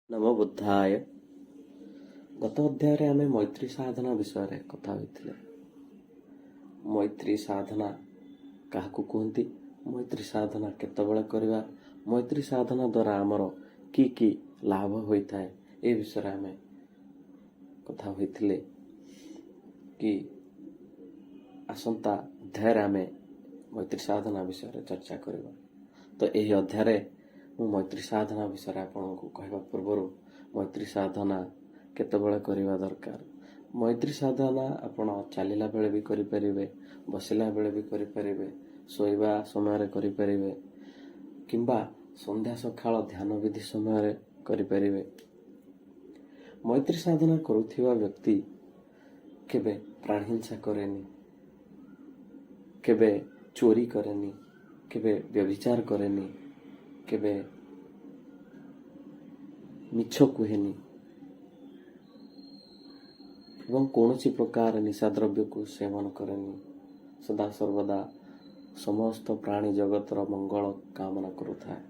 ନମୋ ବୁଦ୍ଧାୟ। ଗତ ଅଧ୍ୟାୟରେ ଆମେ ମୈତ୍ରୀ ସାଧନା ବିଷୟରେ କଥା ହୋଇଥିଲେ। ମୈତ୍ରୀ ସାଧନା କାହାକୁ କୁହନ୍ତି, ମୈତ୍ରୀ ସାଧନା କେତେବେଳେ କରିବା, ମୈତ୍ରୀ ସାଧନା ଦ୍ୱାରା ଆମର କି ଲାଭ ହୋଇଥାଏ, ଏ ବିଷୟରେ ଆମେ କଥା ହୋଇଥିଲେ କି ଆସନ୍ତା ଅଧ୍ୟାୟରେ ଆମେ ମୈତ୍ରୀ ସାଧନା ବିଷୟରେ ଚର୍ଚ୍ଚା କରିବା। ତ ଏହି ଅଧ୍ୟାୟରେ ମୁଁ ମୈତ୍ରୀ ସାଧନା ବିଷୟରେ ଆପଣଙ୍କୁ କହିବା ପୂର୍ବରୁ ମୈତ୍ରୀ ସାଧନା କେତେବେଳେ କରିବା ଦରକାର। ମୈତ୍ରୀ ସାଧନା ଆପଣ ଚାଲିଲା ବେଳେ ବି କରିପାରିବେ, ବସିଲା ବେଳେ ବି କରିପାରିବେ, ଶୋଇବା ସମୟରେ କରିପାରିବେ କିମ୍ବା ସନ୍ଧ୍ୟା ସକାଳ ଧ୍ୟାନ ବିଧି ସମୟରେ କରିପାରିବେ। ମୈତ୍ରୀ ସାଧନା କରୁଥିବା ବ୍ୟକ୍ତି କେବେ ପ୍ରାଣହିଂସା କରେନି, କେବେ ଚୋରି କରେନି, କେବେ ବ୍ୟଭିଚାର କରେନି, କେବେ ମିଛ କୁହେନି ଏବଂ କୌଣସି ପ୍ରକାର ନିଶାଦ୍ରବ୍ୟକୁ ସେବନ କରେନି। ସଦାସର୍ବଦା ସମସ୍ତ ପ୍ରାଣୀ ଜଗତର ମଙ୍ଗଳ କାମନା କରୁଥାଏ।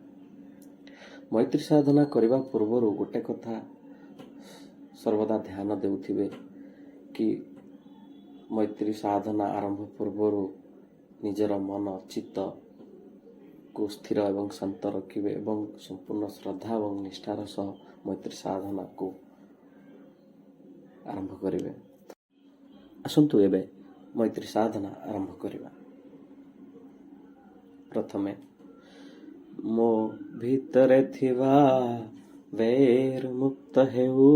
ମୈତ୍ରୀ ସାଧନା କରିବା ପୂର୍ବରୁ ଗୋଟେ କଥା ସର୍ବଦା ଧ୍ୟାନ ଦେଉଥିବେ କି ମୈତ୍ରୀ ସାଧନା ଆରମ୍ଭ ପୂର୍ବରୁ ନିଜର ମନ ଚିତ୍ତକୁ ସ୍ଥିର ଏବଂ ଶାନ୍ତ ରଖିବେ ଏବଂ ସମ୍ପୂର୍ଣ୍ଣ ଶ୍ରଦ୍ଧା ଏବଂ ନିଷ୍ଠାର ସହ ମୈତ୍ରୀ ସାଧନାକୁ ଆରମ୍ଭ କରିବେ। ଆସନ୍ତୁ ଏବେ ମୈତ୍ରୀ ସାଧନା ଆରମ୍ଭ କରିବା। ପ୍ରଥମେ ମୋ ଭିତରେ ଥିବା ବୈର ମୁକ୍ତ ହେଉ,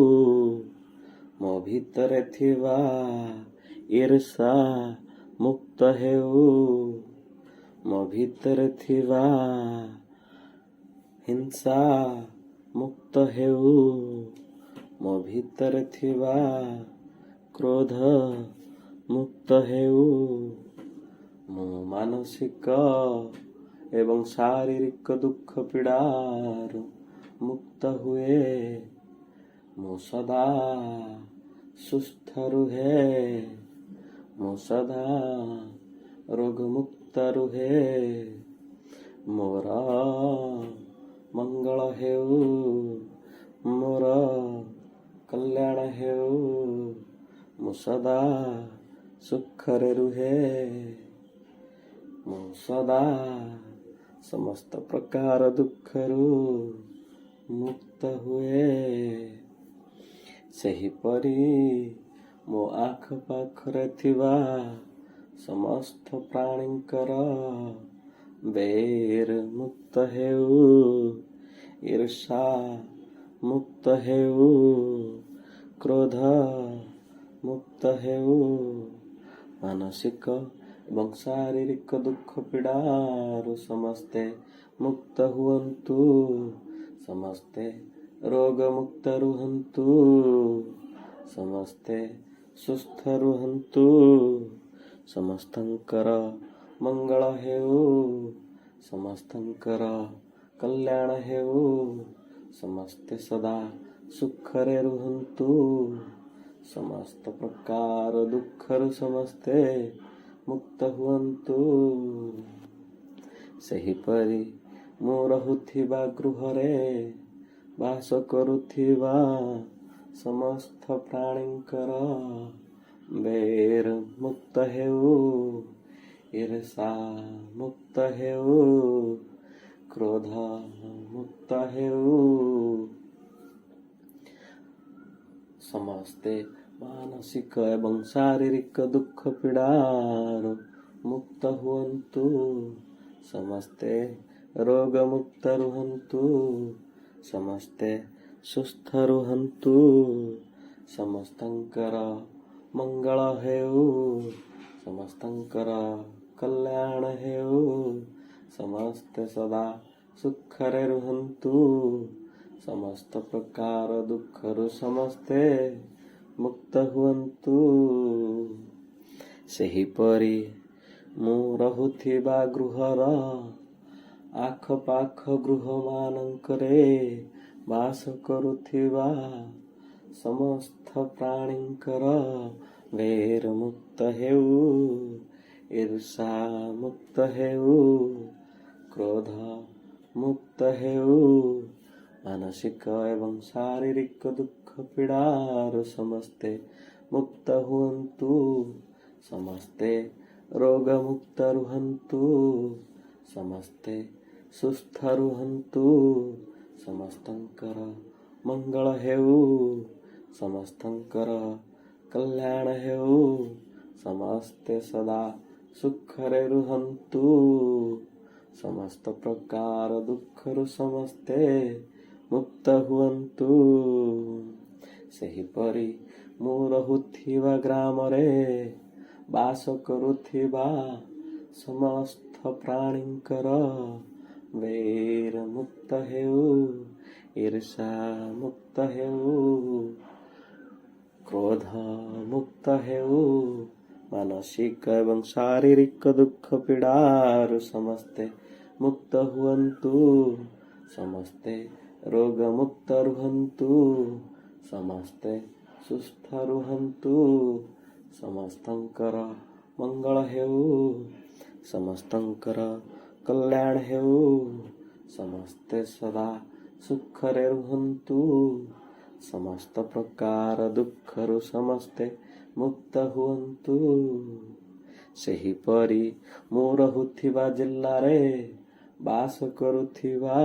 ମୋ ଭିତରେ ଥିବା ଈର୍ଷା ମୁକ୍ତ ହେଉ, ମୋ ଭିତରେ ଥିବା ହିଂସା ମୁକ୍ତ ହେଉ, ମୋ ଭିତରେ ଥିବା କ୍ରୋଧ ମୁକ୍ତ ହେଉ, ମୁଁ ମାନସିକ ଏବଂ ଶାରୀରିକ ଦୁଃଖ ପୀଡ଼ାରୁ ମୁକ୍ତ ହୁଏ, ମୁଁ ସଦା ସୁସ୍ଥ ରୁହେ, ମୁଁ ସଦା ରୋଗମୁକ୍ତ ରୁହେ, ମୋର ମଙ୍ଗଳ ହେଉ, ମୋର କଲ୍ୟାଣ ହେଉ, ମୁଁ ସଦା ସୁଖରେ ରୁହେ, ମୁଁ ସଦା ସମସ୍ତ ପ୍ରକାର ଦୁଃଖରୁ ମୁକ୍ତ ହୁଏ। ସେହିପରି ମୋ ଆଖପାଖରେ ଥିବା ସମସ୍ତ ପ୍ରାଣୀଙ୍କର ବୈର ମୁକ୍ତ ହେଉ, ଈର୍ଷା ମୁକ୍ତ ହେଉ, କ୍ରୋଧ ମୁକ୍ତ ହେଉ, ମାନସିକ ଏବଂ ଶାରୀରିକ ଦୁଃଖ ପୀଡ଼ାରୁ ସମସ୍ତେ ମୁକ୍ତ ହୁଅନ୍ତୁ, ସମସ୍ତେ ରୋଗମୁକ୍ତ ରୁହନ୍ତୁ, ସମସ୍ତେ ସୁସ୍ଥ ରୁହନ୍ତୁ, ସମସ୍ତଙ୍କର ମଙ୍ଗଳ ହେଉ, ସମସ୍ତଙ୍କର କଲ୍ୟାଣ ହେଉ, ସମସ୍ତେ ସଦା ସୁଖରେ ରୁହନ୍ତୁ, ସମସ୍ତ ପ୍ରକାର ଦୁଃଖରୁ ସମସ୍ତେ ମୁକ୍ତ ହୁଅନ୍ତୁ। ସେହିପରି ମୁଁ ରହୁଥିବା ଗୃହରେ ବାସ କରୁଥିବା ସମସ୍ତ ପ୍ରାଣୀଙ୍କର ବୈର ମୁକ୍ତ ହେଉ, ଈର୍ଷା ମୁକ୍ତ ହେଉ, କ୍ରୋଧ ମୁକ୍ତ ହେଉ, ସମସ୍ତେ ମାନସିକ ଏବଂ ଶାରୀରିକ ଦୁଃଖ ପୀଡ଼ାରୁ ମୁକ୍ତ ହୁଅନ୍ତୁ, ସମସ୍ତେ ରୋଗମୁକ୍ତ ରୁହନ୍ତୁ, ସମସ୍ତେ ସୁସ୍ଥ ରୁହନ୍ତୁ, ସମସ୍ତଙ୍କର ମଙ୍ଗଳ ହେଉ, ସମସ୍ତଙ୍କର କଲ୍ୟାଣ ହେଉ, ସମସ୍ତେ ସଦା ସୁଖରେ ରୁହନ୍ତୁ, ସମସ୍ତ ପ୍ରକାର ଦୁଃଖରୁ ସମସ୍ତେ ମୁକ୍ତ ହୁଅନ୍ତୁ। ସେହିପରି ମୁଁ ରହୁଥିବା ଗୃହର ଆଖପାଖ ଗୃହମାନଙ୍କରେ ବାସ କରୁଥିବା ସମସ୍ତ ପ୍ରାଣୀଙ୍କର ବୈର ମୁକ୍ତ ହେଉ, ଈର୍ଷା ମୁକ୍ତ ହେଉ, କ୍ରୋଧ ମୁକ୍ତ ହେଉ, ମାନସିକ ଏବଂ ଶାରୀରିକ ଦୁଃଖ ପୀଡ଼ାରୁ ସମସ୍ତେ ମୁକ୍ତ ହୁଅନ୍ତୁ। ସମସ୍ତେ ରୋଗମୁକ୍ତ ରୁହନ୍ତୁ। ସମସ୍ତେ ସୁସ୍ଥ ରୁହନ୍ତୁ। ସମସ୍ତଙ୍କର ମଙ୍ଗଳ ହେଉ। ସମସ୍ତଙ୍କର କଲ୍ୟାଣ ହେଉ। ସମସ୍ତେ ସଦା ସୁଖରେ ରୁହନ୍ତୁ। ସମସ୍ତ ପ୍ରକାର ଦୁଃଖରୁ ସମସ୍ତେ ମୁକ୍ତ ହୁଅନ୍ତୁ। ସେହିପରି ମୁଁ ରହୁଥିବା ଗ୍ରାମରେ ବାସ କରୁଥିବା ସମସ୍ତ ପ୍ରାଣୀଙ୍କର ବୈର ମୁକ୍ତ ହେଉ। ଈର୍ଷା ମୁକ୍ତ ହେଉ। କ୍ରୋଧ ମୁକ୍ତ ହେଉ। ମାନସିକ ଏବଂ ଶାରୀରିକ ଦୁଃଖ ପୀଡ଼ାରୁ ସମସ୍ତେ ମୁକ୍ତ ହୁଅନ୍ତୁ। ସମସ୍ତେ ରୋଗମୁକ୍ତ ରୁହନ୍ତୁ। ସମସ୍ତେ ସୁସ୍ଥ ରୁହନ୍ତୁ। ସମସ୍ତଙ୍କର ମଙ୍ଗଳ ହେଉ। ସମସ୍ତଙ୍କର କଲ୍ୟାଣ ହେଉ। ସମସ୍ତେ ସଦା ସୁଖରେ ରୁହନ୍ତୁ। ସମସ୍ତ ପ୍ରକାର ଦୁଃଖରୁ ସମସ୍ତେ ମୁକ୍ତ ହୁଅନ୍ତୁ। ସେହିପରି ମୁଁ ରହୁଥିବା ଜିଲ୍ଲାରେ ବାସ କରୁଥିବା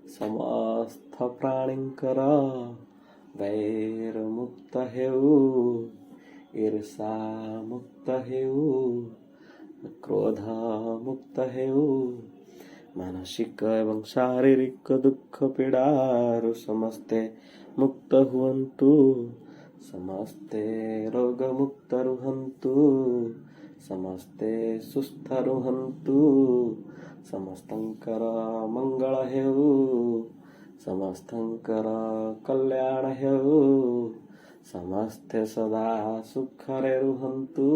ସମସ୍ତ ପ୍ରାଣୀଙ୍କର ବୈର ମୁକ୍ତ ହେଉ। ଈର୍ଷା ମୁକ୍ତ ହେଉ। କ୍ରୋଧ ମୁକ୍ତ ହେଉ। ମାନସିକ ଏବଂ ଶାରୀରିକ ଦୁଃଖ ପୀଡ଼ାରୁ ସମସ୍ତେ ମୁକ୍ତ ହୁଅନ୍ତୁ। ସମସ୍ତେ ରୋଗମୁକ୍ତ ରୁହନ୍ତୁ। ସମସ୍ତେ ସୁସ୍ଥ ରୁହନ୍ତୁ। ସମସ୍ତଙ୍କର ମଙ୍ଗଳ ହେଉ। ସମସ୍ତଙ୍କର କଲ୍ୟାଣ ହେଉ। ସମସ୍ତେ ସଦା ସୁଖରେ ରୁହନ୍ତୁ।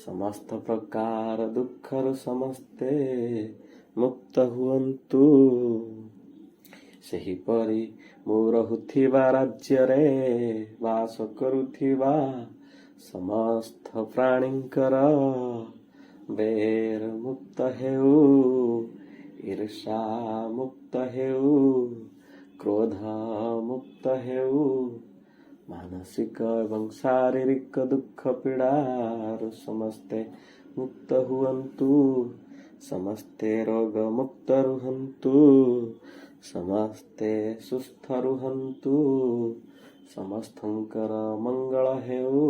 ସମସ୍ତ ପ୍ରକାର ଦୁଃଖରୁ ସମସ୍ତେ ମୁକ୍ତ ହୁଅନ୍ତୁ। ସେହିପରି ମୁଁ ରହୁଥିବା ରାଜ୍ୟରେ ବାସ କରୁଥିବା ସମସ୍ତ ପ୍ରାଣୀଙ୍କର ବୈର ମୁକ୍ତ ହେଉ। ଈର୍ଷା ମୁକ୍ତ ହେଉ। କ୍ରୋଧ ମୁକ୍ତ ହେଉ। ମାନସିକ ଏବଂ ଶାରୀରିକ ଦୁଃଖ ପୀଡ଼ାରୁ ସମସ୍ତେ ମୁକ୍ତ ହୁଅନ୍ତୁ। ସମସ୍ତେ ରୋଗମୁକ୍ତ ରୁହନ୍ତୁ। ସମସ୍ତେ ସୁସ୍ଥ ରୁହନ୍ତୁ। ସମସ୍ତଙ୍କର ମଙ୍ଗଳ ହେଉ।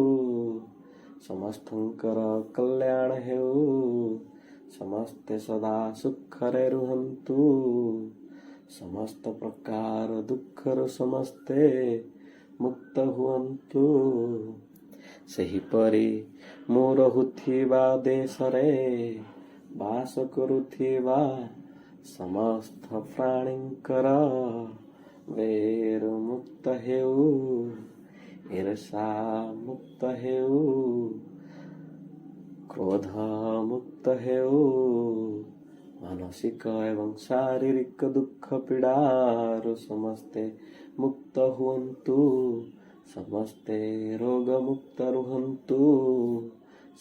ସମସ୍ତଙ୍କର କଲ୍ୟାଣ ହେଉ। ସମସ୍ତେ ସଦା ସୁଖରେ ରୁହନ୍ତୁ। ସମସ୍ତ ପ୍ରକାର ଦୁଃଖରୁ ସମସ୍ତେ ମୁକ୍ତ ହୁଅନ୍ତୁ। ସେହିପରି ମୁଁ ରହୁଥିବା ଦେଶରେ ବାସ କରୁଥିବା ସମସ୍ତ ପ୍ରାଣୀଙ୍କର ବୈର ମୁକ୍ତ ହେଉ। ଈର୍ଷା ମୁକ୍ତ ହେଉ। କ୍ରୋଧ ମୁକ୍ତ ହେଉ। ମାନସିକ ଏବଂ ଶାରୀରିକ ଦୁଃଖ ପୀଡ଼ାରୁ ସମସ୍ତେ ମୁକ୍ତ ହୁଅନ୍ତୁ। ସମସ୍ତେ ରୋଗମୁକ୍ତ ରୁହନ୍ତୁ।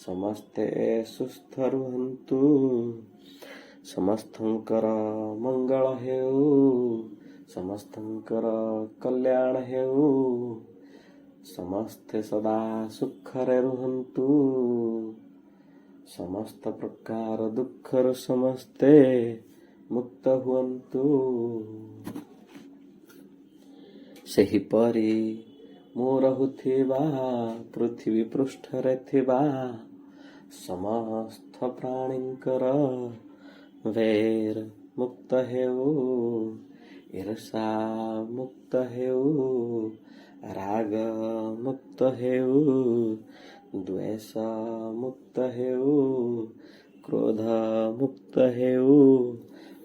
ସମସ୍ତେ ସୁସ୍ଥ ରୁହନ୍ତୁ। ସମସ୍ତଙ୍କର ମଙ୍ଗଳ ହେଉ। ସମସ୍ତଙ୍କର କଲ୍ୟାଣ ହେଉ। ସମସ୍ତେ ସଦା ସୁଖରେ ରୁହନ୍ତୁ। ସମସ୍ତ ପ୍ରକାର ଦୁଃଖରୁ ସମସ୍ତେ ମୁକ୍ତ ହୁଅନ୍ତୁ। ସେହିପରି ମୁଁ ରହୁଥିବା ପୃଥିବୀ ପୃଷ୍ଠରେ ଥିବା ସମସ୍ତ ପ୍ରାଣୀଙ୍କର ବୈର ମୁକ୍ତ ହେଉ। ଈର୍ଷା ମୁକ୍ତ ହେଉ। ରାଗ ମୁକ୍ତ ହେଉ। ଦ୍ୱେଷ ମୁକ୍ତ ହେଉ। କ୍ରୋଧ ମୁକ୍ତ ହେଉ।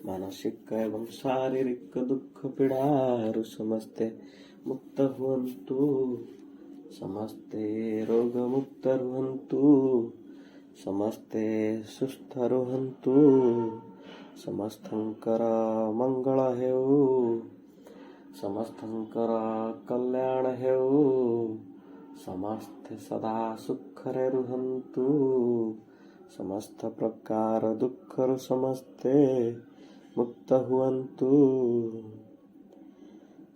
ମାନସିକ ଏବଂ ଶାରୀରିକ ଦୁଃଖ ପୀଡ଼ାରୁ ସମସ୍ତେ ମୁକ୍ତ ହୁଅନ୍ତୁ। ସମସ୍ତେ ରୋଗମୁକ୍ତ ରୁହନ୍ତୁ। ସମସ୍ତେ ସୁସ୍ଥ ରୁହନ୍ତୁ। ସମସ୍ତଙ୍କର ମଙ୍ଗଳ ହେଉ। ସମସ୍ତଙ୍କର କଲ୍ୟାଣ ହେଉ। ସମସ୍ତେ ସଦା ସୁଖରେ ରୁହନ୍ତୁ। ସମସ୍ତ ପ୍ରକାର ଦୁଃଖରୁ ସମସ୍ତେ ମୁକ୍ତ ହୁଅନ୍ତୁ।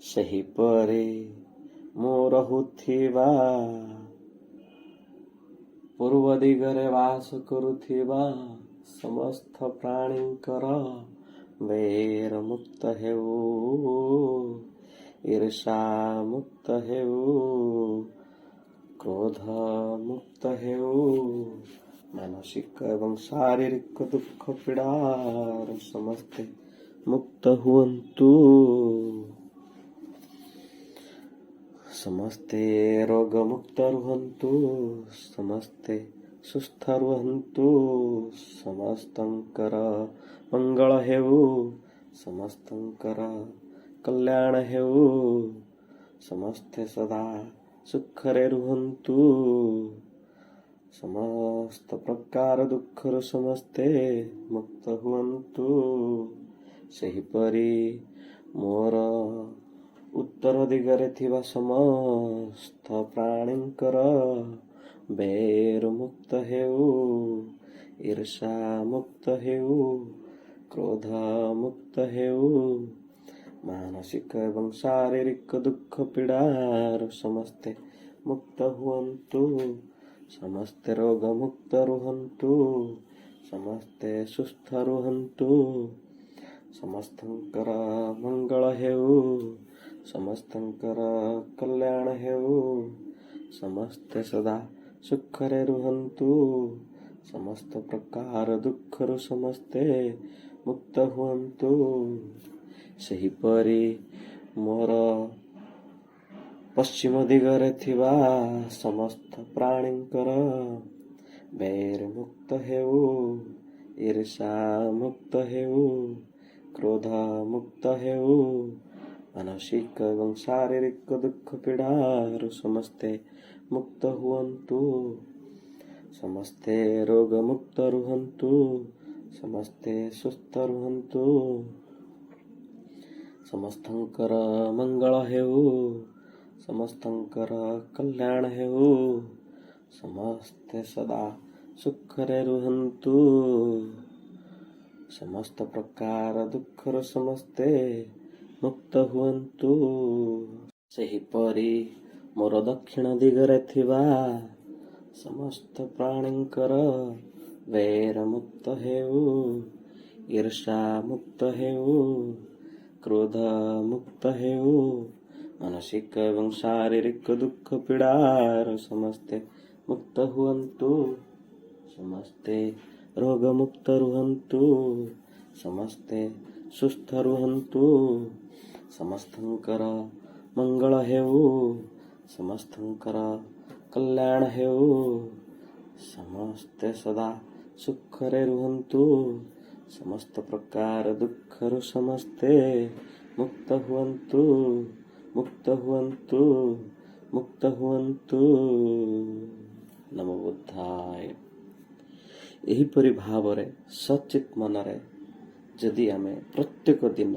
ସେହିପରି ମୁଁ ରହୁଥିବା ପୂର୍ବ ଦିଗରେ ବାସ କରୁଥିବା ସମସ୍ତ ପ୍ରାଣୀଙ୍କର ବୈର ମୁକ୍ତ ହେଉ, ଈର୍ଷା ମୁକ୍ତ ହେଉ, କ୍ରୋଧ ମୁକ୍ତ ହେଉ, ମାନସିକ ଏବଂ ଶାରୀରିକ ଦୁଃଖ ପୀଡ଼ାରୁ ସମସ୍ତେ ମୁକ୍ତ ହୁଅନ୍ତୁ। ସମସ୍ତେ ରୋଗ ମୁକ୍ତ ରୁହନ୍ତୁ, ସମସ୍ତେ ସୁସ୍ଥ ରୁହନ୍ତୁ, ସମସ୍ତଙ୍କର ମଙ୍ଗଳ ହେଉ, ସମସ୍ତଙ୍କର କଲ୍ୟାଣ ହେଉ, ସମସ୍ତେ ସଦା ସୁଖରେ ରୁହନ୍ତୁ, ସମସ୍ତ ପ୍ରକାର ଦୁଃଖରୁ ସମସ୍ତେ ମୁକ୍ତ ହୁଅନ୍ତୁ। ସେହିପରି ମୋର ଉତ୍ତର ଦିଗରେ ଥିବା ସମସ୍ତ ପ୍ରାଣୀଙ୍କର ବୈର ମୁକ୍ତ ହେଉ, ଈର୍ଷା ମୁକ୍ତ ହେଉ, କ୍ରୋଧ ମୁକ୍ତ ହେଉ, ମାନସିକ ଏବଂ ଶାରୀରିକ ଦୁଃଖ ପୀଡ଼ାରୁ ସମସ୍ତେ ମୁକ୍ତ ହୁଅନ୍ତୁ। ସମସ୍ତେ ରୋଗ ମୁକ୍ତ ରୁହନ୍ତୁ, ସମସ୍ତେ ସୁସ୍ଥ ରୁହନ୍ତୁ, ସମସ୍ତଙ୍କର ମଙ୍ଗଳ ହେଉ, ସମସ୍ତଙ୍କର କଲ୍ୟାଣ ହେଉ, ସମସ୍ତେ ସଦା ସୁଖରେ ରୁହନ୍ତୁ, ସମସ୍ତ ପ୍ରକାର ଦୁଃଖରୁ ସମସ୍ତେ ମୁକ୍ତ ହୁଅନ୍ତୁ। ସେହିପରି ମୋର ପଶ୍ଚିମ ଦିଗରେ ଥିବା ସମସ୍ତ ପ୍ରାଣୀଙ୍କର ବୈର ମୁକ୍ତ ହେଉ, ଈର୍ଷା ମୁକ୍ତ ହେଉ, କ୍ରୋଧ ମୁକ୍ତ ହେଉ, ମାନସିକ ଏବଂ ଶାରୀରିକ ଦୁଃଖ ପୀଡ଼ାରୁ ସମସ୍ତେ ମୁକ୍ତ ହୁଅନ୍ତୁ। ସମସ୍ତେ ରୋଗ ମୁକ୍ତ ରୁହନ୍ତୁ, ସମସ୍ତେ ସୁସ୍ଥ ରୁହନ୍ତୁ, ସମସ୍ତଙ୍କର ମଙ୍ଗଳ ହେଉ, ସମସ୍ତଙ୍କର କଲ୍ୟାଣ ହେଉ, ସମସ୍ତେ ସଦା ସୁଖରେ ରୁହନ୍ତୁ, ସମସ୍ତ ପ୍ରକାର ଦୁଃଖରୁ ସମସ୍ତେ ମୁକ୍ତ ହୁଅନ୍ତୁ। ସେହିପରି ମୋର ଦକ୍ଷିଣ ଦିଗରେ ଥିବା ସମସ୍ତ ପ୍ରାଣୀଙ୍କର ବୈର ମୁକ୍ତ ହେଉ, ଈର୍ଷା ମୁକ୍ତ ହେଉ, କ୍ରୋଧ ମୁକ୍ତ ହେଉ, ମାନସିକ ଏବଂ ଶାରୀରିକ ଦୁଃଖ ପୀଡ଼ାରୁ ସମସ୍ତେ ମୁକ୍ତ ହୁଅନ୍ତୁ। ସମସ୍ତେ ରୋଗ ମୁକ୍ତ ରୁହନ୍ତୁ, ସମସ୍ତେ ସୁସ୍ଥ ରୁହନ୍ତୁ, ସମସ୍ତଙ୍କର ମଙ୍ଗଳ ହେଉ, ସମସ୍ତଙ୍କର କଲ୍ୟାଣ ହେଉ, ସମସ୍ତେ ସଦା ସୁଖରେ ରୁହନ୍ତୁ, ସମସ୍ତ ପ୍ରକାର ଦୁଃଖରୁ ସମସ୍ତେ ମୁକ୍ତ ହୁଅନ୍ତୁ, ମୁକ୍ତ ହୁଅନ୍ତୁ, ମୁକ୍ତ ହୁଅନ୍ତୁ। ନମୋ ବୁଦ୍ଧାୟ। ଏହିପରି ଭାବରେ ସଚିତ ମନରେ ଯଦି ଆମେ ପ୍ରତ୍ୟେକ ଦିନ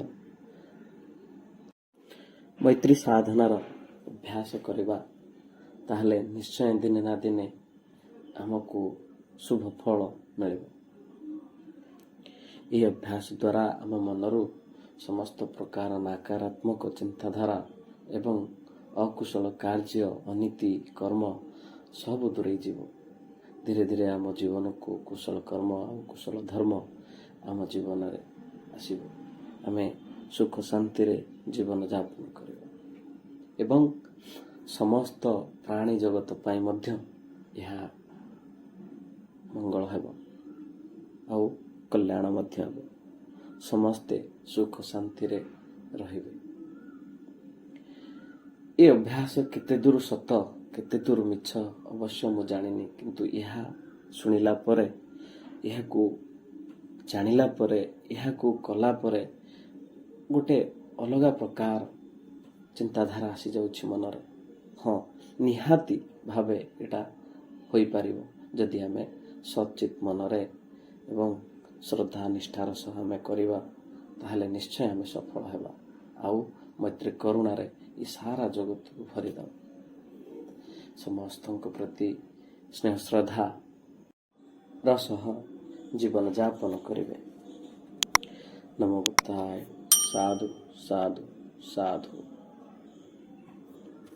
ମୈତ୍ରୀ ସାଧନାର ଅଭ୍ୟାସ କରିବା, ତାହେଲେ ନିଶ୍ଚୟ ଦିନେ ନା ଦିନେ ଆମକୁ ଶୁଭ ଫଳ ମିଳିବ। ଏହି ଅଭ୍ୟାସ ଦ୍ୱାରା ଆମ ମନରୁ ସମସ୍ତ ପ୍ରକାର ନକାରାତ୍ମକ ଚିନ୍ତାଧାରା ଏବଂ ଅକୁଶଳ କାର୍ଯ୍ୟ, ଅନୀତି କର୍ମ ସବୁ ଦୂରେଇ ଯିବ। ଧୀରେ ଧୀରେ ଆମ ଜୀବନକୁ କୁଶଳ କର୍ମ ଆଉ କୁଶଳ ଧର୍ମ ଆମ ଜୀବନରେ ଆସିବ। ଆମେ ସୁଖ ଶାନ୍ତିରେ ଜୀବନ ଯାପନ କରିବା ଏବଂ ସମସ୍ତ ପ୍ରାଣୀ ଜଗତ ପାଇଁ ମଧ୍ୟ ଏହା ମଙ୍ଗଳ ହେବ ଆଉ କଲ୍ୟାଣ ମଧ୍ୟ ହେବ। ସମସ୍ତେ ସୁଖ ଶାନ୍ତିରେ ରହିବେ। ଏ ଅଭ୍ୟାସ କେତେ ଦୂର ସତ କେତେ ଦୂର ମିଛ ଅବଶ୍ୟ ମୁଁ ଜାଣିନି, କିନ୍ତୁ ଏହା ଶୁଣିଲା ପରେ, ଏହାକୁ ଜାଣିଲା ପରେ, ଏହାକୁ କଲା ପରେ ଗୋଟେ ଅଲଗା ପ୍ରକାର ଚିନ୍ତାଧାରା ଆସିଯାଉଛି ମନରେ। ହଁ, ନିହାତି ଭାବେ ଏଇଟା ହୋଇପାରିବ ଯଦି ଆମେ ସଚିତ ମନରେ ଏବଂ ଶ୍ରଦ୍ଧା ନିଷ୍ଠାର ସହ ଆମେ କରିବା, ତାହେଲେ ନିଶ୍ଚୟ ଆମେ ସଫଳ ହେବା ଆଉ ମୈତ୍ରୀ କରୁଣାରେ ଏ ସାରା ଜଗତକୁ ଭରିଦେବା। ସମସ୍ତଙ୍କ ପ୍ରତି ସ୍ନେହ ଶ୍ରଦ୍ଧାର ସହ ଜୀବନ ଯାପନ କରିବେ। ନମୋ ବୁଦ୍ଧାୟ। ସାଧୁ ସାଧୁ ସାଧୁ।